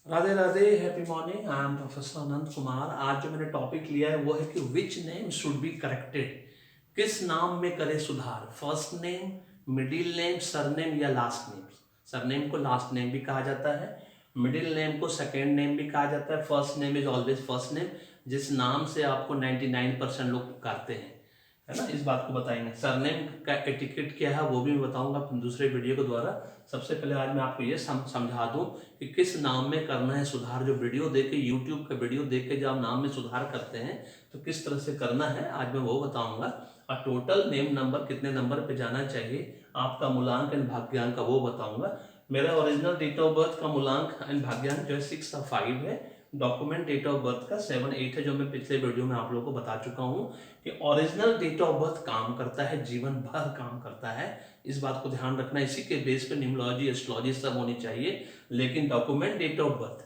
Radhe Radhe, happy morning. I am professor Anant Kumar. आज जो मैंने टॉपिक लिया है वो है कि which name should be corrected. किस नाम में करें सुधार? First name, middle name, surname या लास्ट नेम। सरनेम को लास्ट नेम भी कहा जाता है, मिडिल नेम को सेकेंड नेम भी कहा जाता है, first name is always first name. जिस नाम से आपको 99% लोग पुकारते हैं, है ना, इस बात को बताएंगे। सरनेम का एटिकेट क्या है वो भी मैं बताऊंगा दूसरे वीडियो के द्वारा। सबसे पहले आज मैं आपको ये समझा दूं कि किस नाम में करना है सुधार। जो वीडियो देख के, यूट्यूब का वीडियो देख के जब आप नाम में सुधार करते हैं तो किस तरह से करना है आज मैं वो बताऊंगा। और टोटल नेम नंबर कितने नंबर पे जाना चाहिए, आपका मूलांक एंड भाग्यांक का वो बताऊंगा। मेरा ओरिजिनल डेट ऑफ बर्थ का मूलांक एंड भाग्यांक जो है 6 और 5 है। डॉक्यूमेंट डेट ऑफ बर्थ का 7 8 है, जो मैं पिछले वीडियो में आप लोगों को बता चुका हूँ कि ओरिजिनल डेट ऑफ बर्थ काम करता है, जीवन भर काम करता है। इस बात को ध्यान रखना। इसी के बेस पे न्यूमरोलॉजी, एस्ट्रोलॉजी सब होनी चाहिए। लेकिन डॉक्यूमेंट डेट ऑफ बर्थ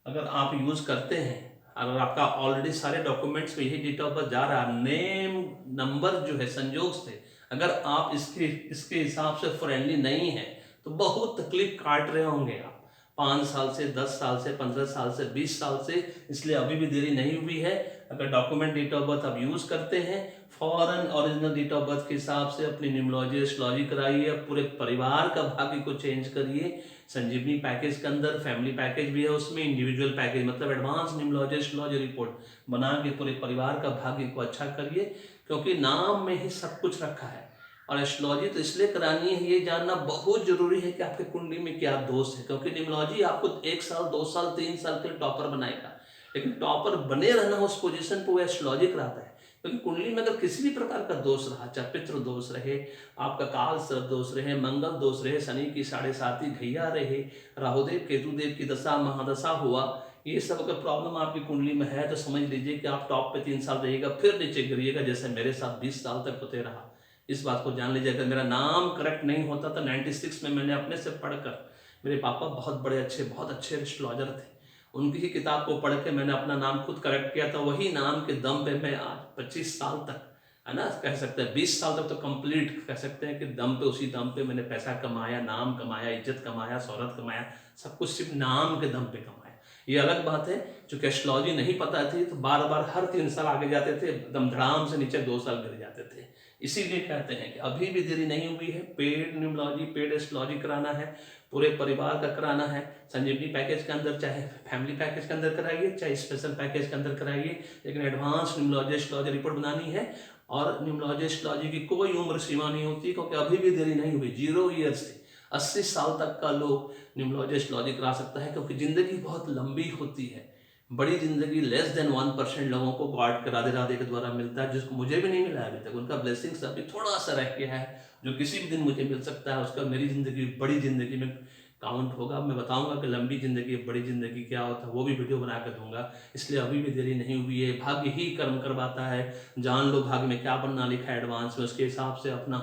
अगर आप यूज करते हैं, अगर आपका ऑलरेडी सारे डॉक्यूमेंट्स में यही डेट ऑफ बर्थ जा रहा है, नेम नंबर जो है संयोग से अगर आप इसके इसके हिसाब से फ्रेंडली नहीं है तो बहुत तकलीफ काट रहे होंगे आप 5 साल से, 10 साल से, 15 साल से, 20 साल से। इसलिए अभी भी देरी नहीं हुई है। अगर डॉक्यूमेंट डेट ऑफ बर्थ आप यूज करते हैं, फॉरन ओरिजिनल डेट ऑफ बर्थ के हिसाब से अपनी न्यूमरोलॉजी, एस्ट्रोलॉजी कराइए, पूरे परिवार का भाग्य को चेंज करिए। संजीवनी पैकेज के अंदर फैमिली पैकेज भी है, उसमें इंडिविजुअल पैकेज मतलब एडवांस न्यूमरोलॉजी, एस्ट्रोलॉजी रिपोर्ट बना के पूरे परिवार का भाग्य को अच्छा करिए। क्योंकि नाम में ही सब कुछ रखा है। और एस्ट्रोलॉजी तो इसलिए करानी है, ये जानना बहुत जरूरी है कि आपके कुंडली में क्या दोष है। क्योंकि न्यूमरोलॉजी आपको 1 साल, 2 साल, 3 साल के लिए टॉपर बनाएगा, लेकिन टॉपर बने रहना उस पोजीशन पर वो एस्ट्रोलॉजी कराता है। क्योंकि कुंडली में अगर किसी भी प्रकार का दोष रहा, चाहे पितृ दोष रहे, आपका काल सर्प दोष रहे, मंगल दोष रहे, शनि की 7.5 घैया रहे, राहुदेव केतुदेव की दशा महादशा हुआ, ये सब अगर प्रॉब्लम आपकी कुंडली में है तो समझ लीजिए कि आप टॉप पे 3 साल रहिएगा, फिर नीचे गिरिएगा, जैसे मेरे साथ 20 साल तक होते रहा। इस बात को जान लीजिए। अगर मेरा नाम करेक्ट नहीं होता तो 96 में मैंने अपने से पढ़कर, मेरे पापा बहुत बड़े अच्छे, बहुत अच्छे एस्ट्रोलॉजर थे, उनकी ही किताब को पढ़ के मैंने अपना नाम खुद करेक्ट किया था। वही नाम के दम पे मैं आज 25 साल तक, है ना, कह सकते हैं 20 साल तक तो कंप्लीट कह सकते हैं कि दम पे, उसी दम पे मैंने पैसा कमाया, नाम कमाया, इज्जत कमाया, शोहरत कमाया, सब कुछ सिर्फ नाम के दम पे कमाया। ये अलग बात है, चूंकि एस्ट्रोलॉजी नहीं पता थी तो बार बार हर 3 साल आगे जाते थे, एकदम धड़ाम से नीचे 2 साल गिर जाते थे। इसीलिए कहते हैं कि अभी भी देरी नहीं हुई है। पेड न्यूमरोलॉजी, पेड एस्ट्रोलॉजी कराना है, पूरे परिवार का कराना है। संजीवनी पैकेज के अंदर, चाहे फैमिली पैकेज के अंदर कराइए, चाहे स्पेशल पैकेज के अंदर कराइए, लेकिन एडवांस न्यूमरोलॉजी, एस्ट्रोलॉजी रिपोर्ट बनानी है। और न्यूमरोलॉजी, एस्ट्रोलॉजी की कोई उम्र सीमा नहीं होती, क्योंकि अभी भी देरी नहीं हुई। 0 ईयर से 80 साल तक का लोग न्यूमरोलॉजी, एस्ट्रोलॉजी करा सकता है, क्योंकि जिंदगी बहुत लंबी होती है। बड़ी जिंदगी लेस देन 1% लोगों को गॉड के राधे राधे के द्वारा मिलता है, जिसको मुझे भी नहीं मिला अभी तक। उनका ब्लेसिंग्स अभी थोड़ा सा रह गया है, जो किसी भी दिन मुझे मिल सकता है। उसका मेरी जिंदगी, बड़ी जिंदगी में काउंट होगा। मैं बताऊंगा कि लंबी जिंदगी, बड़ी जिंदगी क्या होता है, वो भी वीडियो बना कर दूंगा। इसलिए अभी भी देरी नहीं हुई है। भाग्य ही कर्म करवाता है। जान लो भाग्य में क्या बनना लिखा है एडवांस में, उसके हिसाब से अपना,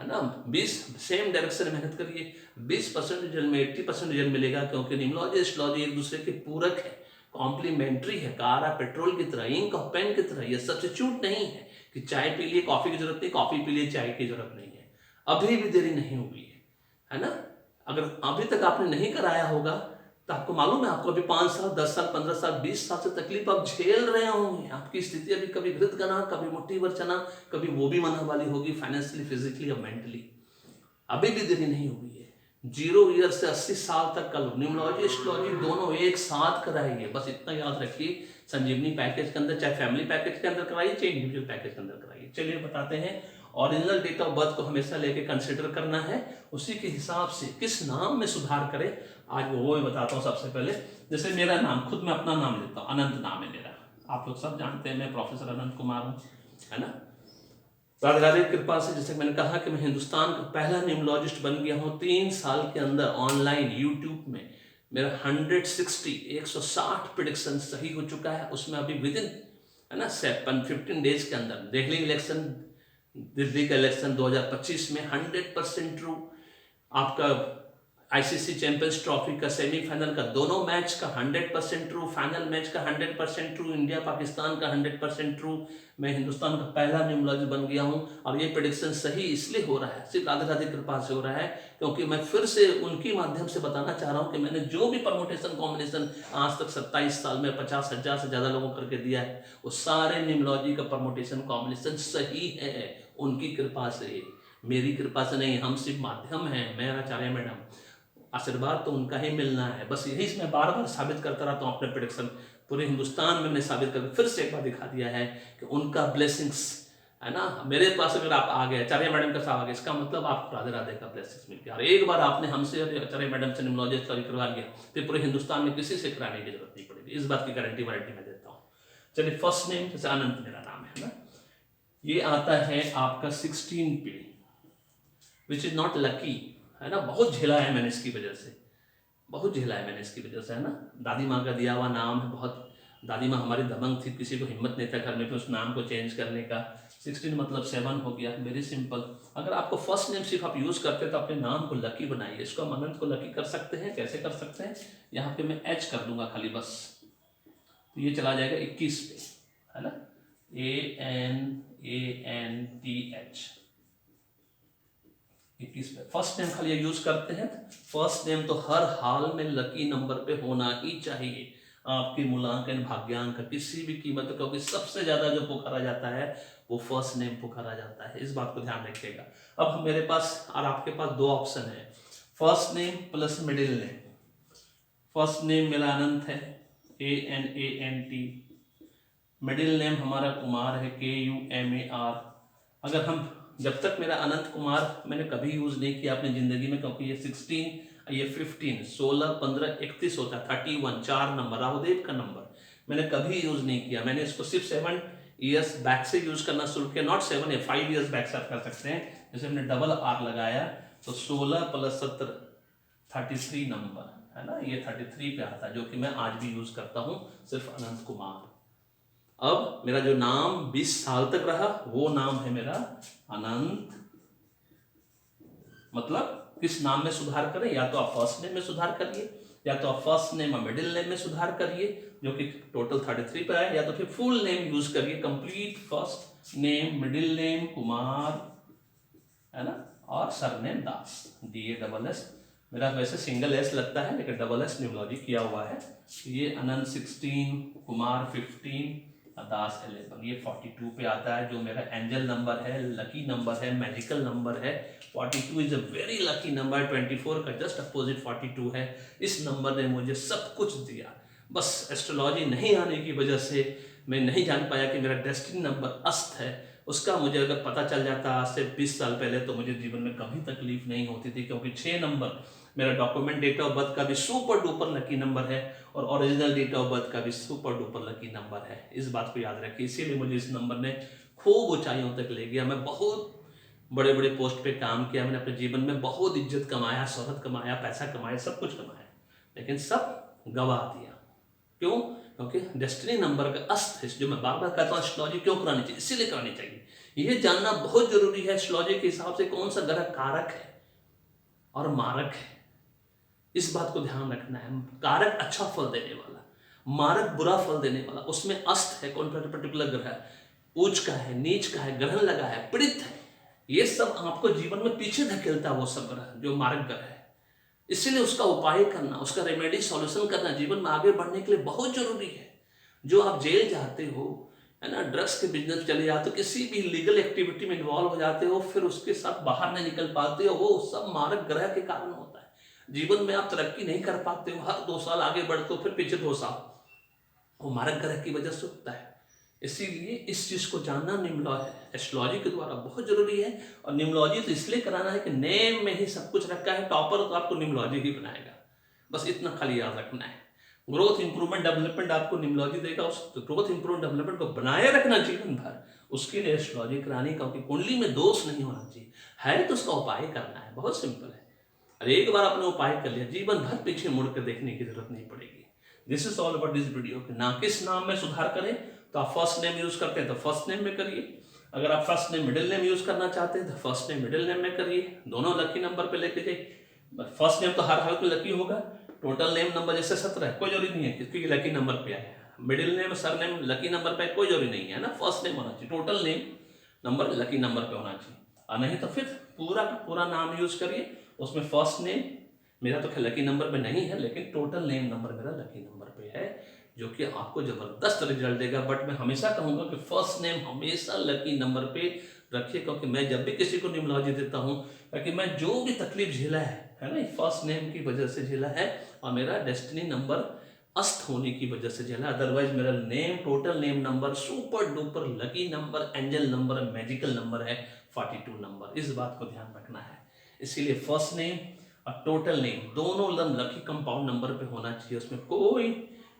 है ना, 20 सेम डायरेक्शन मेहनत करिए। 20% रिजल्ट में 80% रिजल्ट मिलेगा, क्योंकि न्यूमरोलॉजी, एस्ट्रोलॉजी एक दूसरे के पूरक है, कॉम्प्लीमेंट्री है। कारा पेट्रोल की तरह, इंक और पेन की तरह, ये सब्स्टिट्यूट नहीं है कि चाय पी लिए कॉफी की जरूरत नहीं, कॉफी पी लिए चाय की जरूरत नहीं है। अभी भी देरी नहीं हुई है ना। अगर अभी तक आपने नहीं कराया होगा तो आपको मालूम है, आपको अभी 5 साल, 10 साल, 15 साल, 20 साल से तकलीफ आप झेल रहे होंगे। आपकी स्थिति अभी कभी घृत गना, कभी मुट्ठी भर चना, कभी वो भी मना वाली होगी, फाइनेंशियली, फिजिकली और मेंटली। अभी भी देरी नहीं हुई है। 0 ईयर से 80 साल तक का लोग न्यूमरोलॉजी, एस्ट्रोलॉजी दोनों एक साथ कराइए। बस इतना याद रखिए, संजीवनी पैकेज के अंदर, चाहे फैमिली पैकेज के अंदर कराइए, चाहे इंडिविजुअल पैकेज के अंदर कराइए। चलिए बताते हैं। ओरिजिनल डेट ऑफ बर्थ को हमेशा लेके कंसिडर करना है, उसी के हिसाब से किस नाम में सुधार करें आज वो मैं बताता हूँ। सबसे पहले जैसे मेरा नाम, खुद मैं अपना नाम लेता हूँ, अनंत नाम है मेरा। आप लोग सब जानते हैं मैं प्रोफेसर अनंत कुमार हूँ, है ना। राधे राधे की कृपा से, जैसे मैंने कहा कि मैं हिंदुस्तान का पहला न्यूमरोलॉजिस्ट बन गया हूँ। 3 साल के अंदर ऑनलाइन यूट्यूब में मेरा 160 प्रिडिक्शन सही हो चुका है। उसमें अभी विद इन, है ना, 15 डेज के अंदर दिल्ली इलेक्शन, दिल्ली का इलेक्शन 2025 में 100% ट्रू। आपका आईसीसी चैंपियंस ट्रॉफी का सेमीफाइनल का दोनों मैच का 100% ट्रू, फाइनल मैच का 100% ट्रू, इंडिया पाकिस्तान का 100% ट्रू। मैं हिंदुस्तान का पहला न्यूमरोलॉजिस्ट बन गया हूं और ये प्रेडिक्शन सही इसलिए हो रहा है, सिर्फ राधे राधे कृपा से हो रहा है, क्योंकि मैं फिर से उनकी माध्यम से बताना चाह रहा हूं कि मैंने जो भी परमुटेशन कॉम्बिनेशन आज तक 27 साल में 50,000 से ज्यादा लोगों करके दिया है, वो सारे न्यूमरोलॉजी का परमुटेशन कॉम्बिनेशन सही है उनकी कृपा से, मेरी कृपा से नहीं। हम सिर्फ माध्यम हैं, मैं आचार्य मैडम, आशीर्वाद तो उनका ही मिलना है। बस यही मैं बार बार साबित करता रहता हूँ अपने प्रेडिक्शन, पूरे हिंदुस्तान में मैंने साबित करके फिर से एक बार दिखा दिया है कि उनका ब्लेसिंग्स है ना। मेरे पास अगर आप आ गए, आचार्य मैडम के साथ आ गए, इसका मतलब आपको राधे राधे का ब्लेसिंग्स मिल गया। और एक बार आपने हमसे आचार्य मैडम से न्यूमरोलॉजी स्टडी करवा लिया तो पूरे हिंदुस्तान में किसी से कराने की जरूरत नहीं पड़ेगी, इस बात की गारंटी वारंटी मैं देता हूँ। चलिए, फर्स्ट नेम जैसे अनंत मेरा नाम है ना, ये आता है आपका 16 पे, विच इज नॉट लकी, है ना। बहुत झेला है मैंने इसकी वजह से, बहुत झेला है मैंने इसकी वजह से, है ना। दादी माँ का दिया हुआ नाम है, बहुत दादी माँ हमारी दबंग थी, किसी को हिम्मत नहीं था घर में फिर उस नाम को चेंज करने का। 16 मतलब 7 हो गया, वेरी सिंपल। अगर आपको फर्स्ट नेम सिर्फ आप यूज करते हैं तो अपने नाम को लकी बनाइए। इसको हम अनंत को लकी कर सकते हैं, कैसे कर सकते हैं, यहाँ पे मैं एच कर दूंगा खाली बस, तो ये चला जाएगा 21 पे, है ना, ANANTH 21 पे फर्स्ट नेम खाली यूज करते हैं। फर्स्ट नेम तो हर हाल में लकी नंबर पे होना ही चाहिए, आपके मूल्यांकन भाग्यांक किसी भी कीमत, क्योंकि सबसे ज्यादा जो पुकारा जाता है वो फर्स्ट नेम पुकारा जाता है, इस बात को ध्यान रखिएगा। अब मेरे पास और आपके पास दो ऑप्शन है, first name plus middle name. First name मेरा अनंत है, ANANT, मिडिल नेम हमारा कुमार है, KUMAR। अगर हम, जब तक मेरा अनंत कुमार मैंने कभी यूज नहीं किया अपनी जिंदगी में, क्योंकि ये 16, ये 15, 16, 15, 31 होता है, 31 4 नंबर राहुदेव का नंबर, मैंने कभी यूज नहीं किया। मैंने इसको सिर्फ 7 ईयर्स बैक से यूज करना शुरू किया, नॉट 7 या 5 ईयर्स बैक से आप कर सकते हैं। जैसे हमने डबल R लगाया तो 16 + 17 33 नंबर, है ना, ये 33 पे आता है, जो कि मैं आज भी यूज करता हूँ, सिर्फ अनंत कुमार। अब मेरा जो नाम 20 साल तक रहा वो नाम है मेरा अनंत। मतलब किस नाम में सुधार करें, या तो आप फर्स्ट नेम में सुधार करिए, या तो आप फर्स्ट नेम और मिडिल नेम में सुधार करिए जो कि टोटल 33 पे आए, या तो फिर फुल नेम यूज करिए, complete first name, middle name Kumar, है ना, और सरनेम दास, DASS। मेरा वैसे सिंगल एस लगता है लेकिन डबल एस न्यूमरोलॉजी किया हुआ है। ये अनंत 16, कुमार 15, दास 11, ये 42 पे आता है, जो मेरा एंजल नंबर है, लकी नंबर है, मैजिकल नंबर है। 42 is a very lucky number, 24 का जस्ट अपोजिट 42 है। इस नंबर ने मुझे सब कुछ दिया, बस एस्ट्रोलॉजी नहीं आने की वजह से मैं नहीं जान पाया कि मेरा डेस्टिनी नंबर अस्त है। उसका मुझे अगर पता चल जाता आज से 20 साल पहले तो मुझे जीवन में कभी तकलीफ नहीं होती थी, क्योंकि 6 नंबर मेरा डॉक्यूमेंट डेट ऑफ बर्थ का भी सुपर डुपर लकी नंबर है और ओरिजिनल डेट ऑफ बर्थ का भी सुपर डुपर लकी नंबर है। इस बात को याद रखिए, इसीलिए मुझे इस नंबर ने खूब ऊंचाइयों तक ले गया। मैं बहुत बड़े बड़े पोस्ट पे काम किया, मैंने अपने जीवन में बहुत इज्जत कमाया, शोहरत कमाया, पैसा कमाया, सब कुछ कमाया, लेकिन सब गवा दिया। क्यों? क्योंकि डेस्टिनी नंबर का अस्त है, जो मैं बार बार कहता हूँ एस्ट्रोलॉजी क्यों करानी चाहिए, इसीलिए करानी चाहिए। ये जानना बहुत जरूरी है एस्ट्रोलॉजी के हिसाब से कौन सा ग्रह कारक है और मारक है, इस बात को ध्यान रखना है। कारक अच्छा फल देने वाला, मारक बुरा फल देने वाला, उसमें अस्त है कौन पर्टिकुलर ग्रह, उच्च का है, नीच का है, ग्रहण लगा है, पीड़ित है, ये सब आपको जीवन में पीछे धकेलता है वो सब ग्रह जो मारक ग्रह है। इसीलिए उसका उपाय करना, उसका रेमेडी सॉल्यूशन करना जीवन में आगे बढ़ने के लिए बहुत जरूरी है। जो आप जेल जाते हो, है ना, ड्रग्स के बिजनेस चले जाते हो, किसी भी लीगल एक्टिविटी में इन्वॉल्व हो जाते हो, फिर उसके साथ बाहर नहीं निकल पाते हो, वो सब मारक ग्रह के कारण होता है। जीवन में आप तरक्की नहीं कर पाते हो, हर 2 साल आगे बढ़ते हो फिर पीछे 2 साल, वो मारक ग्रह की वजह से होता है। इसीलिए इस चीज को जानना एस्ट्रोलॉजी के द्वारा बहुत जरूरी है। और न्यूमरोलॉजी तो इसलिए कराना है कि नेम में ही सब कुछ रखा है, टॉपर तो आपको न्यूमरोलॉजी ही बनाएगा, बस इतना खाली याद रखना है। ग्रोथ इंप्रूवमेंट डेवलपमेंट आपको न्यूमरोलॉजी देगा, उस ग्रोथ इंप्रूवमेंट डेवलपमेंट को बनाए रखना जीवन भर, उसके लिए एस्ट्रोलॉजी करानी, क्योंकि कुंडली में दोष नहीं होना चाहिए, है तो उसका उपाय करना है, बहुत सिंपल है। और एक बार आपने उपाय कर लिया, जीवन भर पीछे मुड़ कर देखने की जरूरत नहीं पड़ेगी। This is all about this video. ना किस नाम में सुधार करें, तो आप फर्स्ट नेम यूज करते हैं तो फर्स्ट नेम में करिए, अगर आप first name middle name use करना चाहते हैं तो फर्स्ट नेम मिडिल नेम में करिए, दोनों लकी नंबर पे लेके जाइए। फर्स्ट नेम तो हर हालत में लकी होगा। टोटल नेम नंबर जैसे 17 है, कोई जरूरी नहीं है क्योंकि लकी नंबर पे आया है। Middle name sir name lucky number पे कोई जरूरी नहीं है ना, फर्स्ट नेम होना चाहिए, total name number lucky number पे होना चाहिए। और नहीं तो फिर पूरा का पूरा नाम यूज करिए, उसमें फर्स्ट नेम मेरा तो लकी नंबर पे नहीं है, लेकिन टोटल नेम नंबर मेरा लकी नंबर पे है, जो कि आपको जबरदस्त रिजल्ट देगा। बट मैं हमेशा कहूंगा कि फर्स्ट नेम हमेशा लकी नंबर पे रखिए, क्योंकि मैं जब भी किसी को न्यूमरोलॉजी देता हूँ, क्योंकि मैं जो भी तकलीफ झेला है ना, फर्स्ट नेम की वजह से झेला है, और मेरा डेस्टिनी नंबर अस्त होने की वजह से झेला। अदरवाइज मेरा name total name number super duper lucky number, angel number, magical number है 42 नंबर। इस बात को ध्यान रखना है। इसीलिए फर्स्ट नेम और टोटल नेम दोनों लकी कंपाउंड नंबर पे होना चाहिए, उसमें कोई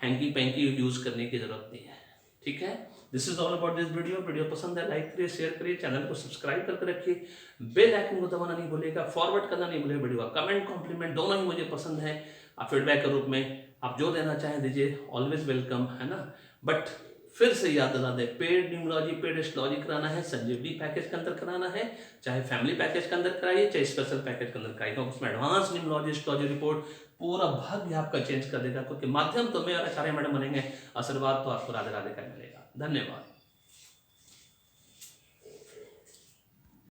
हैंकी पैंकी यूज करने की जरूरत नहीं है। ठीक है, this is all about this video. Video पसंद है लाइक करिए, शेयर करिए, चैनल को सब्सक्राइब करके रखिए, बेल आइकन को दबाना नहीं भूलिएगा, फॉरवर्ड करना नहीं भूलिएगा वीडियो का। कमेंट कॉम्प्लीमेंट दोनों ही मुझे पसंद है, आप फीडबैक के रूप में आप जो देना चाहें दीजिए, ऑलवेज वेलकम है ना। बट फिर से याद दिला दें, पेड न्यूमरोलॉजी, पेड एस्ट्रोलॉजी कराना है संजीवनी पैकेज के अंदर कराना है, चाहे फैमिली पैकेज के अंदर कराइए, चाहे स्पेशल पैकेज के अंदर कराइए, उसमें एडवांस न्यूमरोलॉजी एस्ट्रोलॉजी रिपोर्ट पूरा भाग्य आपका चेंज कर देगा, क्योंकि माध्यम तो मैं और आचार्य मैडम बनेंगे, आशीर्वाद तो आपको राधे राधे का मिलेगा। धन्यवाद।